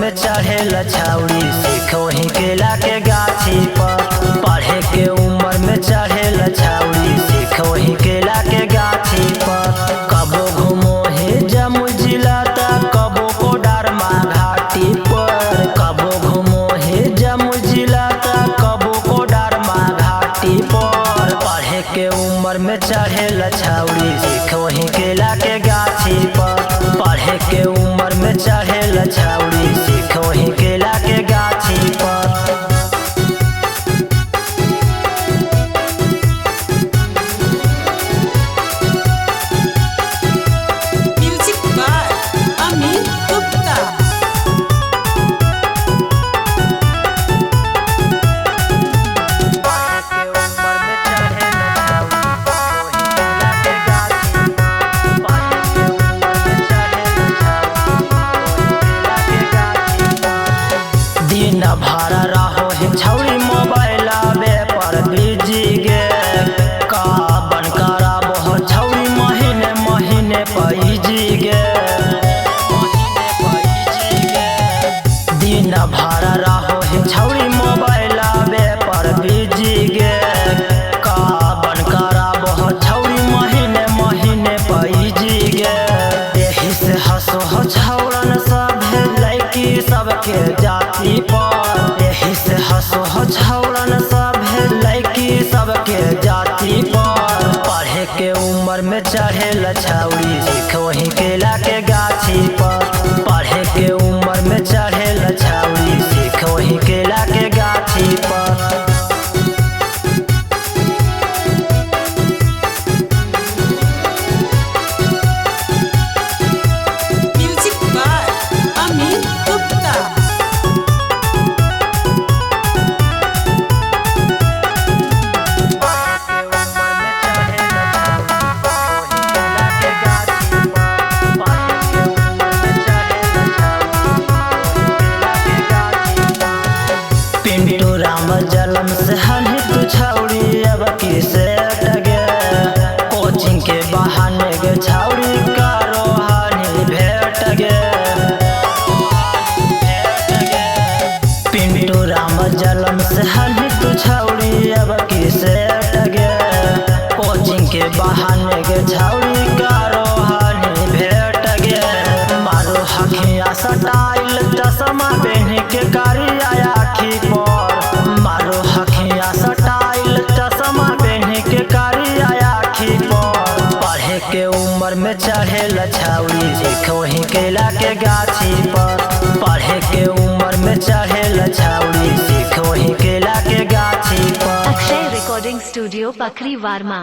में चढ़े लछौड़ी सीखो ही केला के गाछी पर। पढ़े के उम्र में चढ़े लछौड़ी सीखो ही केला के गाछी पर। कबो घूमो ही जमुई जिला तक कबो कोडरमा घाटी पर। कबो घूमो ही जमुई जिला तक कबो कोडरमा घाटी पर। पढ़े के उम्र में चढ़े लछौड़ी सीखो ही केला के गाछी पर। पढ़े के उम्र में चढ़े लछौड़ी सीखो ही केला के गाछी पर। दिन भर रहो ही छौड़ी मोबाइल पर बिजी गे। का बन कराबो छौड़ी महीने महीने पैजी गे। दिन भर रहो ही छौड़ी मोबाइल पर बिजी गे। का बन कराबो छौड़ी महीने महीने पैजी गे। यही से हंसो हो छौड़न सब लड़की सबके जाति पर। यही से हंसो हो छौड़न सब लड़की सबके जाति पर। पढ़े के उम्र में चढ़े लछौड़ी सीखो ही केला के गाछी पर। पढ़े के उम्र में चढ़े लछौड़ी सीखो ही केला के गाछी पर। पिंटू राम जलम से हनी तू छौड़ी अब की से टगे। कोचिंग के बहाने गे छौड़ी कारो हानि भेट गे। पिंटू राम जलम से हनी तू छौड़ी अब की से टगे। कोचिंग के बहाने गे छौड़ी कारो हानि भेट गे। मारो हखिया सटाइल चश्मा पहन के कारी आया आखी पर। मारो हखिया सटाइल चश्मा पहन के कारी आया आखी पर। पढ़े के उम्र में चढ़े लछौड़ी सीखो ही केला के गाछी पर। पढ़े के उम्र में चढ़े लछौड़ी सीखो ही केला के गाछी पर। Akshay recording studio पखरी वारमा।